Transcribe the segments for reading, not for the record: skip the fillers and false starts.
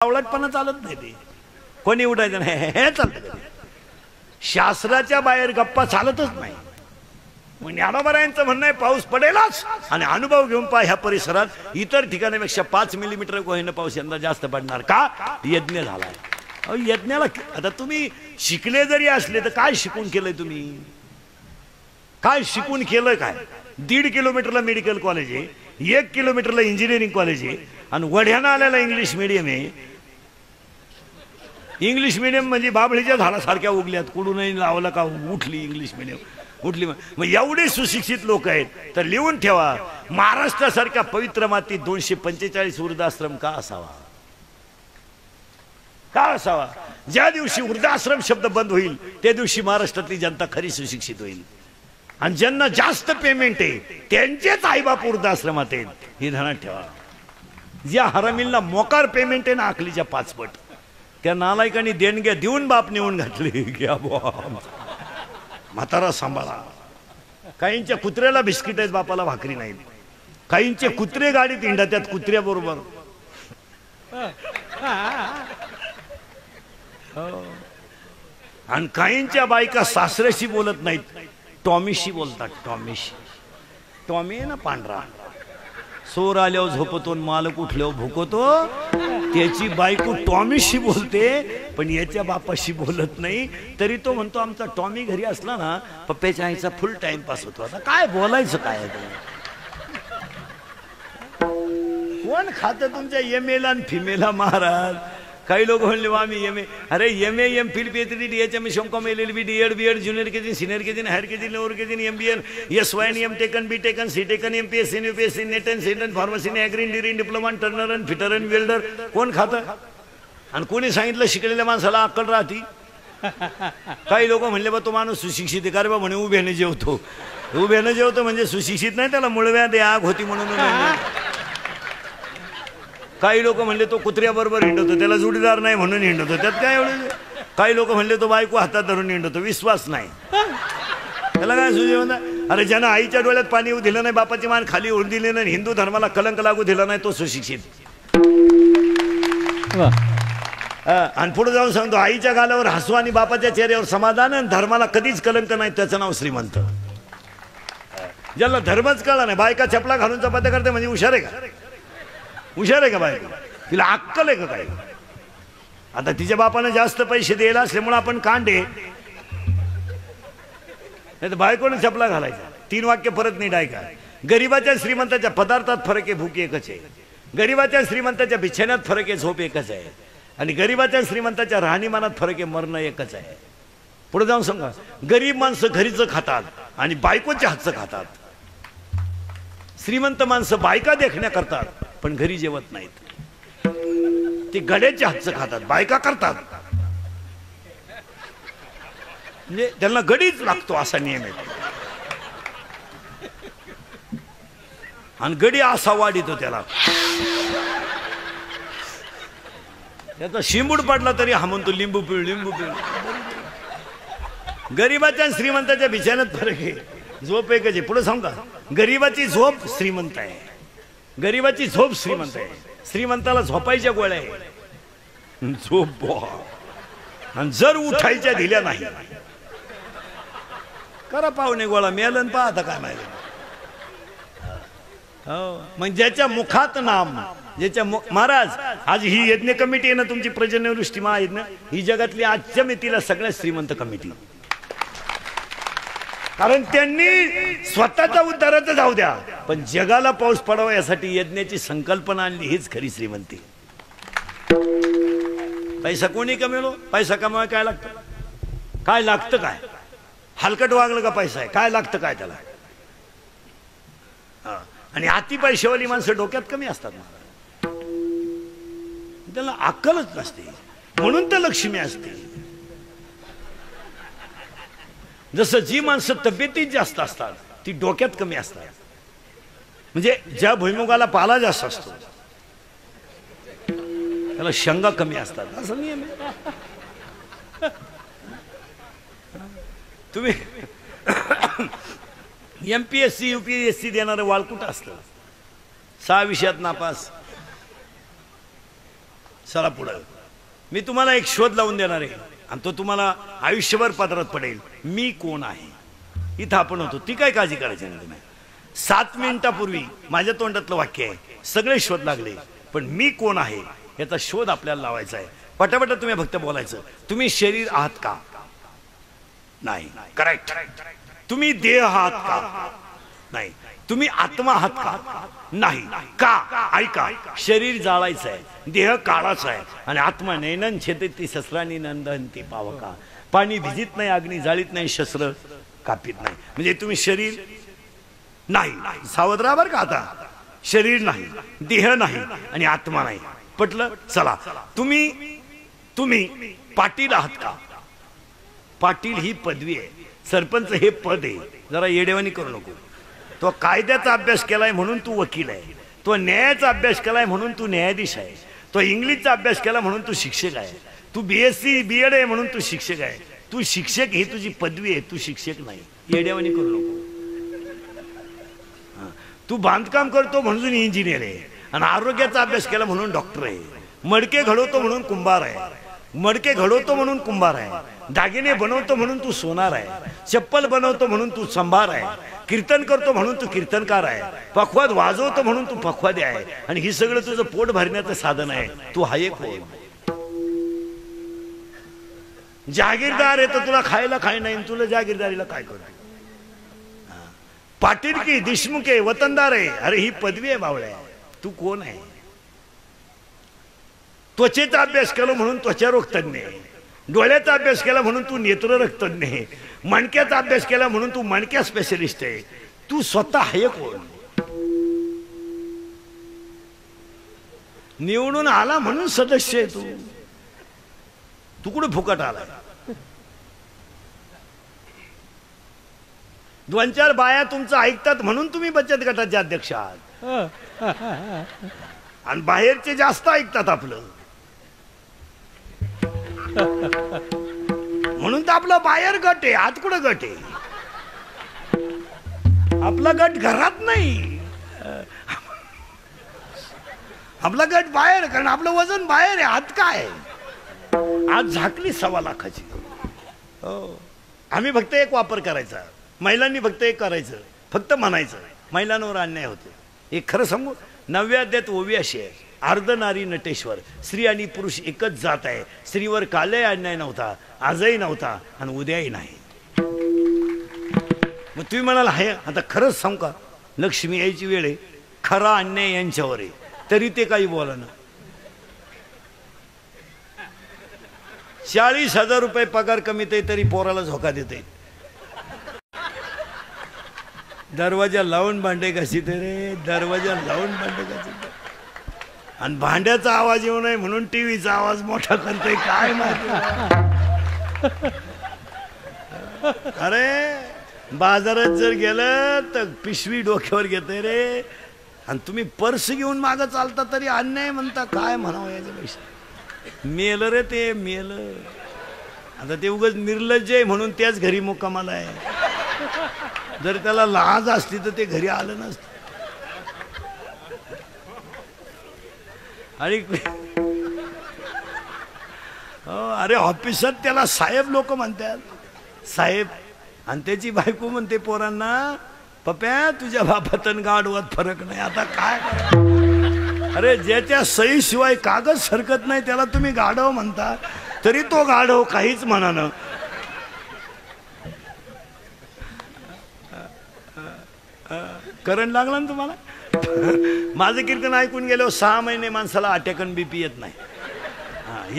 आवळटपणा चालत नाही, ते कोणी उठायचं नाही, हे चालतं. शास्त्राच्या बाहेर गप्पा चालतच नाही. मग ज्ञानोबरायांचं म्हणणं आहे पाऊस पडेलच, आणि अनुभव घेऊन पहा ह्या परिसरात इतर ठिकाणापेक्षा 5 मिलीमीटर कोहिनं पाऊस यंदा जास्त पडणार का? यज्ञ झालाय. अहो यज्ञाला आता तुम्ही शिकले जरी असले तर काय शिकून केलंय तुम्ही? काय शिकून केलं काय? 1.5 किलोमीटरला मेडिकल कॉलेज आहे, 1 किलोमीटरला इंजिनिअरिंग कॉलेज आहे, आणि वढ्यानं आलेला इंग्लिश मीडियम आहे. इंग्लिश मीडियम म्हणजे बाबळीच्या झाडासारख्या उगल्यात, कुठूनही लावलं का उठली इंग्लिश मीडियम उठली. मग एवढे सुशिक्षित लोक आहेत तर लिहून ठेवा, महाराष्ट्रासारख्या पवित्र मातीत 245 वृद्धाश्रम का असावा? का असावा? ज्या दिवशी वृद्धाश्रम शब्द बंद होईल त्या दिवशी महाराष्ट्रातली जनता खरी सुशिक्षित होईल, आणि ज्यांना जास्त पेमेंट आहे त्यांचेच आईबाप वृद्धाश्रमात आहेत, हे ध्यानात ठेवा. ज्या हरामींना मोकार पेमेंट आहे ना आकलीच्या 5 पट, त्या नालायकांनी देणग्या देऊन बाप नेऊन घातले. घ्या म्हातारा सांभाळा. काहींच्या कुत्र्याला बिस्किट आहेत, बापाला भाकरी नाहीत. काहींचे कुत्रे गाडीत हिंडा, त्यात कुत्र्या बरोबर. आणि काहींच्या बायका सासऱ्याशी बोलत नाहीत, टॉमीशी बोलतात. टॉमी आहे ना पांढरा, चोर आल्यावर झोपतो, मालक उठल्यावर भुकतो, त्याची बायको टॉमीशी बोलते, पण याच्या बापाशी बोलत नाही. तरी तो म्हणतो आमचा टॉमी घरी असला ना पप्प्याच्या आईचा फुल टाइम पास होतो. आता काय बोलायचं काय? कोण खातं तुमच्या एमएला आणि फिमेला महाराज? काही लोक म्हणले आम्ही एमए, अरे MA MPhil PhD DHM MCom LLB D.Ed B.Ed junior KG senior KG higher KG lower KG MBA एसवाय am taken be taken C taken MPSC UPSC net end set end pharmacy ॲग्रीन degree diploma Turner and fitter and welder. कोण खातं? आणि कोणी सांगितलं शिकलेल्या माणसाला अक्कल राहती? काही लोक म्हणले बा तो माणूस सुशिक्षित आहे का रे बा? म्हणे उभ्याने जेवतो. उभ्याने जेवतो म्हणजे सुशिक्षित नाही, त्याला मुळव्यात आग होती म्हणून. काही लोक म्हणले तो कुत्र्याबरोबर हिंडतो, त्याला जोडीदार नाही म्हणून हिंडतो. त्यात काय एवढं? काही लोक म्हणले तो बायको हातात धरून हिंडतो, विश्वास नाही त्याला. काय सुजे म्हणा? अरे ज्यानं आईच्या डोळ्यात पाणी येऊ दिलं नाही, बापाची मान खाली होऊन दिली नाही, हिंदू धर्माला कलंक लागू दिला नाही, तो सुशिक्षित. आणि पुढे जाऊन सांगतो आईच्या गालावर हसू आणि बापाच्या चेहऱ्यावर समाधान, आणि धर्माला कधीच कलंक नाही, त्याचं नाव श्रीमंत. ज्याला धर्मच कळला नाही, बायका चपला घालून चपात्या करते म्हणजे हुशार आहे का? हुशार आहे का बायको? तिला अक्कल आहे का काय? आता तिच्या बापाने जास्त पैसे द्यायला असल्यामुळे आपण कांडे, नाही तर बायकोने चपला घालायचा. 3 वाक्य परत नीट ऐका. गरीबाच्या श्रीमंताच्या पदार्थात फरक आहे, भूक एकच आहे. गरीबाच्या श्रीमंताच्या बिछाण्यात फरक आहे, झोप एकच आहे. आणि गरीबाच्या श्रीमंताच्या राहणीमानात फरक आहे, मरणं एकच आहे. पुढे जाऊन सांगा, गरीब माणसं घरीचं खातात आणि बायकोच्या हातचं खातात. श्रीमंत माणसं बायका देखण्या करतात पण घरी जेवत नाहीत. ते गड्याच्या हातचं खातात, बायका करतात. म्हणजे त्यांना गडीच लागतो असा नियम आहे. आणि गडी असा वाढितो त्याला, त्याचा शिंबूड पडला तरी हा म्हणतो लिंबू पिळ लिंबू पिळ. गरीबाच्या आणि श्रीमंताच्या बिछाण्यात फरक आहे, झोप एकच आहे. पुढे सांगा, गरीबाची झोप श्रीमंत आहे, गरीबाची झोप श्रीमंत आहे. श्रीमंताला झोपायच्या गोळ्या आहे, झोप. आणि जर उठायच्या दिल्या नाही, करा पाहुणे गोळा, मेलन पाहता काय माहिती. हो, मग ज्याच्या मुखात नाम, ज्याच्या महाराज आज ही यज्ञ कमिटी आहे ना तुमची, प्रजन्यवृष्टी महायज्ञ, ही जगातली आजच्या मितीला सगळ्यात श्रीमंत कमिटी. कारण त्यांनी स्वतःचा उद्धाराचं जाऊ द्या, पण जगाला पाऊस पडावा यासाठी यज्ञाची संकल्पना आणली, हीच खरी श्रीमंती. पैसा कोणी कमेलो? पैसा कमावा काय लागतं? काय लागतं? काय हलकट वागलं का पैसा आहे? काय लागतं काय त्याला? आणि अति पैशावाली माणसं डोक्यात कमी असतात, त्याला अक्कलच नसते, म्हणून तर लक्ष्मी असते. जसं जी माणसं तब्येतीत जास्त असतात ती डोक्यात कमी असतात. म्हणजे ज्या भुईमुगाला पाला जास्त असतो त्याला शेंगा कमी असतात, असं नियम आहे. तुम्ही एमपीएससी यूपीएससी देणारं वाळकुट असतं, 6 विषयात नापास, चला पुढं. मी तुम्हाला एक शोध लावून देणार आहे आणि तो तुम्हाला आयुष्यभर पदरात पडेल. मी कोण आहे. इथं आपण होतो, ती काय काळजी करायची नाही तुम्ही. 7 मिनिटापूर्वी माझ्या तोंडातलं वाक्य आहे, सगळे शोध लागले, पण मी कोण आहे याचा शोध आपल्याला लावायचा आहे. पटापट तुम्ही फक्त बोलायचं. तुम्ही शरीर आहात का? नाही. करेक्ट. तुम्ही देह आहात का? नाही. तुम्ही आत्मा आहात का? नाही. का? ऐका, शरीर जाळायचं आहे, देह काढायचा आहे आणि आत्मा नैनन छेदती शस्त्रांनी नंदनती पावका. पाणी भिजित नाही, अग्नी जाळीत नाही, शस्त्र कापीत नाही. म्हणजे तुम्ही शरीर नाही. सावध राहा बरं का. आता शरीर नाही, देह नाही आणि आत्मा नाही. पटलं? चला. तुम्ही पाटील आहात का? पाटील ही पदवी आहे, सरपंच हे पद आहे. जरा येडेवानी करू नको. तो कायद्याचा अभ्यास केलाय म्हणून तू वकील आहे, तो न्यायाचा अभ्यास केलाय म्हणून तू न्यायाधीश आहे, तो इंग्लिशचा अभ्यास केला म्हणून तू शिक्षक आहे, तू BSc BEd आहे म्हणून तू शिक्षक आहे. तू शिक्षक ही तुझी पदवी आहे, तू शिक्षक नाही. येडेवानी करू नको. तू बांधकाम करतो म्हणून इंजिनियर आहे आणि आरोग्याचा अभ्यास केला म्हणून डॉक्टर आहे. मडके घडवतो म्हणून कुंभार आहे, मडके घडवतो म्हणून कुंभार आहे, दागिने बनवतो म्हणून तू सोनार आहे, चप्पल बनवतो म्हणून तू संभार आहे, कीर्तन करतो म्हणून तू कीर्तनकार आहे, पखवाद वाजवतो म्हणून तू पखवादी आहे आणि ही सगळं तुझं पोट भरण्याचं साधन आहे. तू हा एक कोण? जागीरदार आहे तर तुला खायला खाय नाही, तुला जागीरदारीला काय करतो? पाटील की देशमुख आहे, वतनदार आहे. अरे ही पदवी आहे बावळ्या. तू कोण आहे? त्वचेचा अभ्यास केला म्हणून त्वचारोग तज्ञ, डोळ्याचा अभ्यास केला म्हणून तू नेत्ररोग तज्ञ, मणक्याचा अभ्यास केला म्हणून तू मणक्या स्पेशलिस्ट आहे. तू स्वतः आहे कोण? निवडून आला म्हणून सदस्य आहे तू कुठे फुकट आलाय? 2-4 बाया तुमचं ऐकतात म्हणून तुम्ही बचत गटाचे अध्यक्ष आहात आणि बाहेरचे जास्त ऐकतात आपलं म्हणून तर आपला बाहेर गट आहे. आत कुठं गट आहे? आपला गट घरात नाही, आपला गट बाहेर, कारण आपलं वजन बाहेर आहे. आत काय? आज झाकली 1.25 लाखाची. आम्ही फक्त एक वापर करायचा, महिलांनी फक्त एक करायचं, फक्त म्हणायचं महिलांवर अन्याय होतो. एक खरं सांगू, 9व्या अध्यायात ओवी अशी आहे, अर्ध नारी नटेश्वर, स्त्री आणि पुरुष एकच जात आहे. स्त्रीवर कालही अन्याय नव्हता, आजही नव्हता आणि उद्याही नाही. मग तुम्ही म्हणाल आहे, आता खरंच सांगू का, लक्ष्मी यायची वेळ आहे, खरा अन्याय यांच्यावर आहे, तरी ते काही बोला ना. 40,000 रुपये पगार कमीत आहे तरी पोराला झोका देते. दरवाजा लावून भांडे घासीत रे, दरवाजा लावून भांडे घासीत. आणि भांड्याचा आवाज येऊ नये म्हणून टीव्हीचा आवाज मोठा करते. काय माहिती? अरे बाजारात जर गेलं तर पिशवी डोक्यावर घेते रे, आणि तुम्ही पर्स घेऊन मागं चालता तरी अन्याय म्हणता. काय म्हणावं याच्यापेक्षा? मेल रे ते, मेल. आता ते उगाच निर्लज्ज आहे म्हणून त्याच घरी मुक्कामाला आहे. जर त्याला लाज असली तर ते घरी आलं नसतं. आणि अरे ऑफिसात त्याला साहेब लोक म्हणतात, साहेब. आणि त्याची बायको म्हणते पोरांना, पप्या तुझ्या बापातन गाढवात फरक नाही. आता काय करा? अरे ज्याच्या सही शिवाय कागद सरकत नाही त्याला तुम्ही गाढव म्हणता, तरी तो गाढव काहीच म्हणानं. करंट लागला ना तुम्हाला? माझं कीर्तन ऐकून गेल्यावर 6 महिने माणसाला अटॅक आणि BP येत नाही.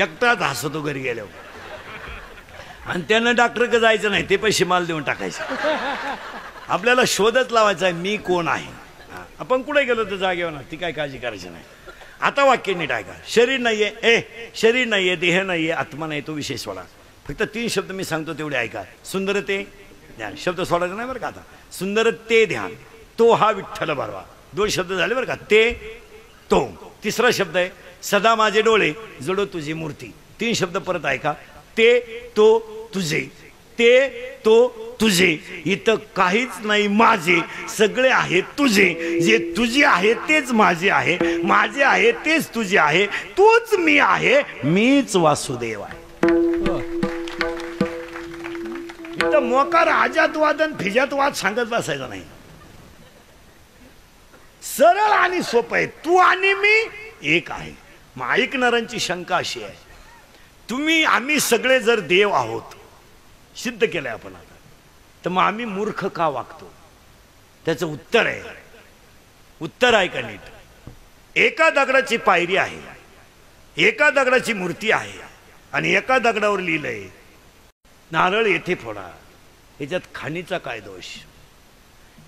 एकटाच हसतो घरी गेल्यावर. आणि त्यानं डॉक्टरकडे जायचं नाही, ते पैसे माल देऊन टाकायचे. आपल्याला शोधच लावायचा आहे, मी कोण आहे. आपण कुठे गेलो तर जागेवर ना, ती काय काळजी करायची नाही. आता वाक्य नीट ऐका. शरीर नाहीये, शरीर नाहीये, देह नाहीये, आत्मा नाही, तो विषय सोडा. फक्त 3 शब्द मी सांगतो तेवढे ऐका. सुंदरते ध्यान, शब्द सोडायचा नाही बरं का. आता सुंदरते ध्यान, तो हा विठ्ठल भरवा. 2 शब्द झाले बरं का. ते तो. 3रा शब्द आहे सदा माझे डोळे जडो तुझी मूर्ती. 3 शब्द परत ऐका. ते तो तुझे, ते तो तुझे, इथं काहीच नाही माझे, सगळे आहे तुझे, जे तुझे आहे तेच माझे आहे, माझे आहे तेच तुझे आहे, तूच मी आहे, मीच वासुदेव आहे. इथं मोकार आजात वादन फिजात वाद सांगत बसायचा नाही. सरळ आणि सोपं आहे. तू आणि मी एक आहे. मग ऐकणाऱ्यांची शंका अशी आहे, तुम्ही आम्ही सगळे जर देव आहोत, सिद्ध केलंय आपण आता, तर मग आम्ही मूर्ख का वागतो? त्याचं उत्तर आहे, उत्तर आहे का नीट. एका दगडाची पायरी आहे, एका दगडाची मूर्ती आहे, आणि एका दगडावर लिहिलंय नारळ येथे फोडा. याच्यात खाणीचा काय दोष?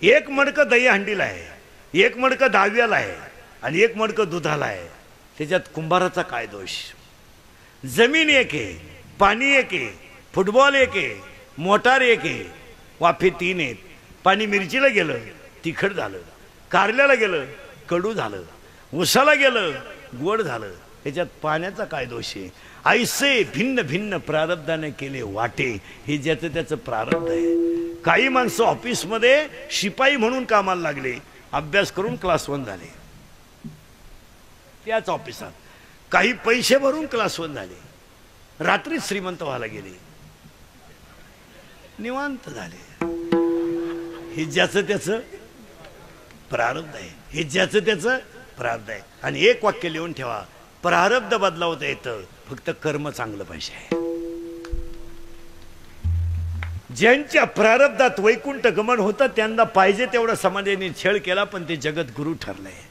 एक मडकं दही हंडीला आहे, एक मडकं दहाव्याला आहे, आणि एक मडकं दुधाला आहे. त्याच्यात कुंभाराचा काय दोष? जमीन एक आहे, पाणी एक आहे, फुटबॉल एक आहे, मोटार एक आहे, वाफे 3 आहेत. पाणी मिरचीला गेलं तिखट झालं, कारल्याला गेलं कडू झालं, उसाला गेलं गोड झालं. त्याच्यात पाण्याचा काय दोष आहे? ऐसे भिन्न भिन्न प्रारब्धाने केले वाटे, हे ज्याचं त्याचं प्रारब्ध आहे. काही माणसं ऑफिसमध्ये शिपाई म्हणून कामाला लागले, अभ्यास करून क्लास 1 झाले त्याच ऑफिसात. काही पैसे भरून क्लास 1 झाले, रात्री श्रीमंत व्हायला गेले, निवांत झाले. हे ज्याचं त्याचं प्रारब्ध आहे, हे ज्याचं त्याचं प्रारब्ध आहे. आणि एक वाक्य लिहून ठेवा, प्रारब्ध बदलावता येतं, फक्त कर्म चांगलं पाहिजे. ज्यांच्या प्रारब्धात वैकुंठ गमन होतं त्यांना पाहिजे तेवढा समाजाने छळ केला, पण ते जगत गुरु ठरलंय.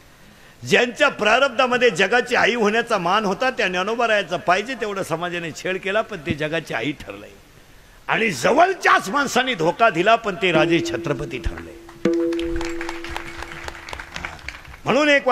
ज्यांच्या प्रारब्धामध्ये जगाची आई होण्याचा मान होता त्या ज्ञानोबा पाहिजे तेवढा समाजाने छळ केला, पण ते जगाची आई ठरलंय. आणि जवळच्याच माणसाने धोका दिला, पण ते राजे छत्रपती ठरले. म्हणून एक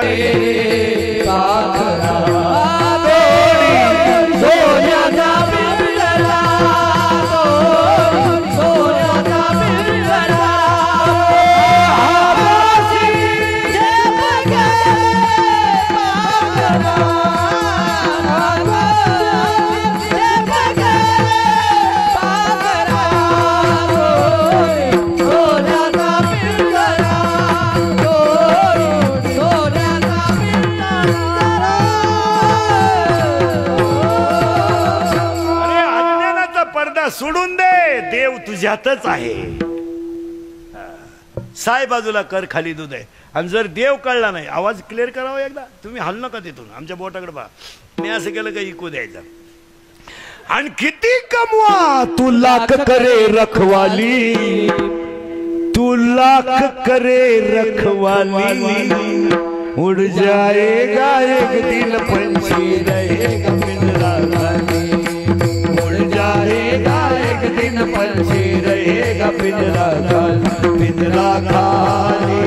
सोडून दे, देव तुझ्यातच आहे. साय बाजूला कर, खाली दूध आहे. आणि जर देव कळला नाही, आवाज क्लिअर करावा एकदा, तुम्ही हल नका तिथून, आमच्या बोटाकडे पहा. मी असं केलं का इको द्यायचा. आणि किती कमवा तू लाख करे रखवाली, तू लाख करे रखवाली, उड़ जाएगा एक दिन पंछी रहेगा पिंजरा खाली, उड़ जाएगा एक दिन पंछी रहेगा पिंजरा खाली, पिंजरा खाली,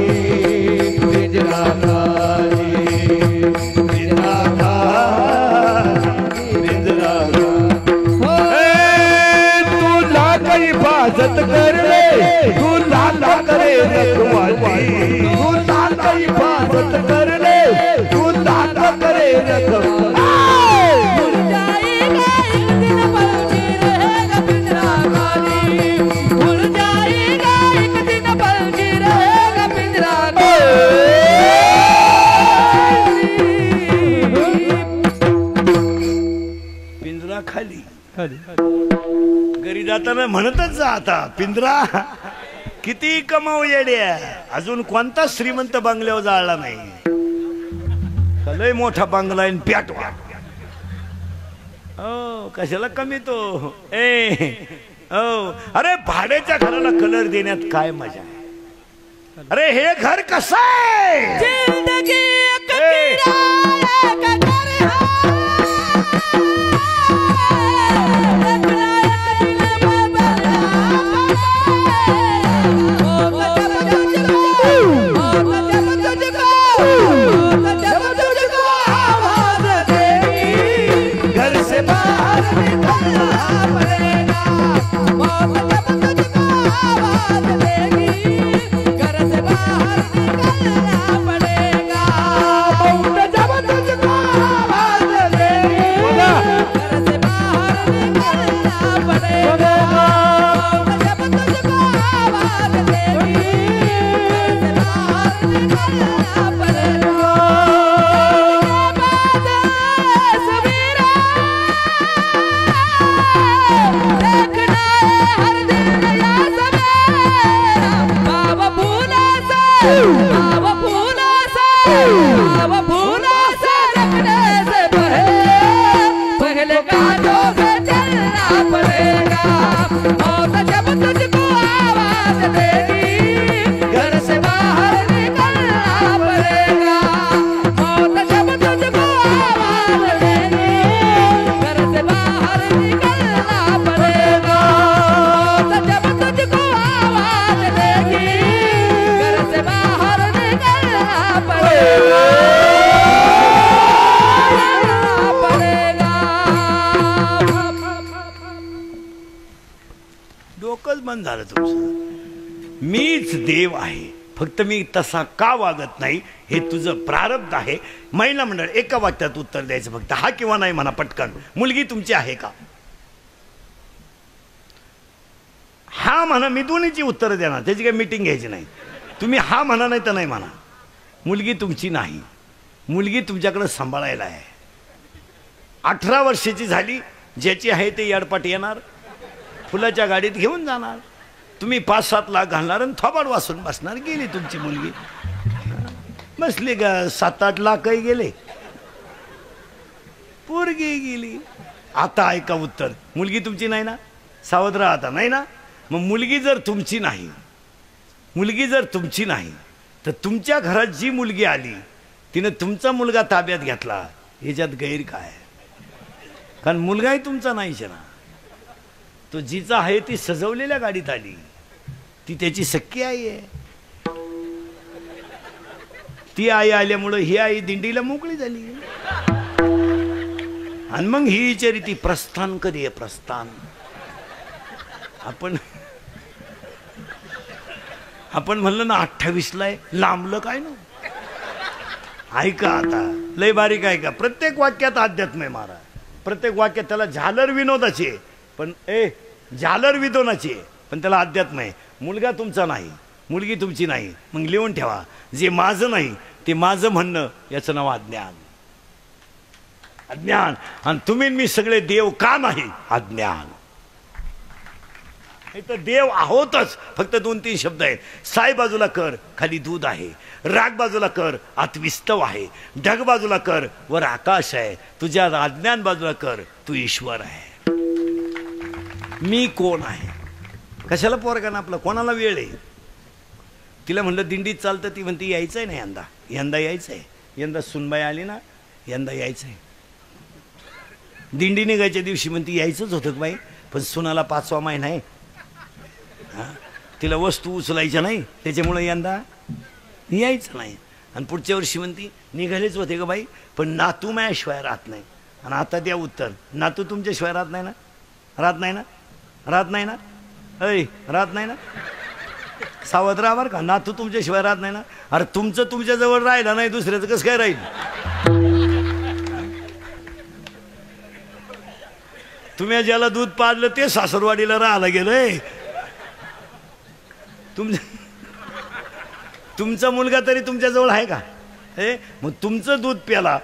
पिंजरा खाली, पिंजरा खाली, पिंजरा खाली. तू लाख हिफाजत कर ले, तू लाख करे रखवाली, तू लाख हिफाजत कर ले, तू लाख करे रखवाली. घरी जाताना म्हणतच जा, आता पिंजरा किती कमाव येड्या, अजून कोणता श्रीमंत बंगल्यावर जाळला नाही. लय मोठा बंगला आहे प्याटवा. हो कशाला कमी तो हो. अरे भाड्याच्या घराला कलर देण्यात काय मजा आहे. अरे हे घर कसं आहे. सगळंच बंद झालं तुमचं. मीच देव आहे, फक्त मी तसा का वागत नाही हे तुझं प्रारब्ध आहे. महिला मंडळ एका वाक्यात उत्तर द्यायचं फक्त, हा किंवा नाही म्हणा पटकन. मुलगी तुमची आहे का? हा म्हणा, मी दोन्हीची उत्तरं देणार, त्याची काही मीटिंग घ्यायची नाही. तुम्ही हा म्हणा नाही तर नाही म्हणा. मुलगी तुमची नाही, मुलगी तुमच्याकडे सांभाळायला आहे. 18 वर्षाची झाली, ज्याची आहे ते याडपाट येणार, फुलाच्या गाडीत घेऊन जाणार. तुम्ही 5-7 लाख घालणार आणि थोबाड वासून बसणार. गेली तुमची मुलगी, बसली का 7-8 लाखही गेले, पोरगी गेली. आता ऐका उत्तर, मुलगी तुमची नाही ना, सावध राहा आता. नाही ना, मग मुलगी जर तुमची नाही, मुलगी जर तुमची नाही तर तुमच्या घरात जी मुलगी आली तिने तुमचा मुलगा ताब्यात घेतला, याच्यात गैर काय? कारण मुलगाही तुमचा नाहीच ना. तो जिचा आहे ती सजवलेल्या गाडीत आली, ती त्याची सख्खी आई आहे. ती आई आल्यामुळं ही आई दिंडीला मोकळी झाली. आणि मग ही विचारी ती प्रस्थान कधी आहे? प्रस्थान आपण म्हणलं ना 28ला आहे, लांबलं काय ना. ऐका आता, लय बारीक ऐका. प्रत्येक वाक्यात अध्यात्म आहे महाराज, प्रत्येक वाक्यात. त्याला झालर विनोदाची आहे पण झालर विनोदाची आहे, पण त्याला अध्यात्म आहे. मुलगा तुमचा नाही, मुलगी तुमची नाही, मग लिहून ठेवा, जे माझं नाही ते माझं म्हणणं, याचं नाव अज्ञान. अज्ञान. आणि तुम्ही मी सगळे देव का नाही? अज्ञान. तर देव आहोतच, फक्त 2-3 शब्द आहेत. साय बाजूला कर, खाली दूध आहे. राग बाजूला कर, आत विस्तव आहे. ढग बाजूला कर, वर आकाश आहे. तुझ्या अज्ञान बाजूला कर, तू ईश्वर आहे. मी कोण आहे? कशाला पोरगाना आपलं, कोणाला वेळ आहे? तिला म्हणलं दिंडीत चालतं, ती म्हणते यायचंय ना, यंदा यायचंय. यंदा सुनबाई आली ना, यंदा यायचंय. दिंडी निघायच्या दिवशी म्हणते यायचंच होतं बाई, पण सुनाला 5वा महिना आहे, तिला वस्तू उचलायच्या नाही, त्याच्यामुळे यंदा यायचं नाही. आणि पुढच्या वर्षी म्हणती निघालेच होते का बाई, पण नातू माझ्याशिवाय राहत नाही. आणि आता द्या उत्तर, नातू तुमच्याशिवाय राहत नाही ना? राहत नाही ना? राहत नाही ना? ऐ, राहत नाही ना? सावध राहा बरं का, नातू तुमच्याशिवाय राहत नाही ना? अरे तुमचं तुमच्याजवळ राहिलं नाही, दुसऱ्याचं कसं काय राहील? तुम्ही ज्याला दूध पाजलं ते सासरवाडीला राहायला गेलंय. तुमचा मुलगा तरी तुमच्याजवळ आहे का? मग तुमचं दूध प्याला,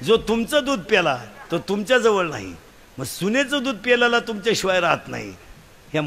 जो तुमचं दूध प्याला तो तुमच्याजवळ नाही, मग सुनेचं दूध प्यायला तुमच्याशिवाय राहत नाही. ह्या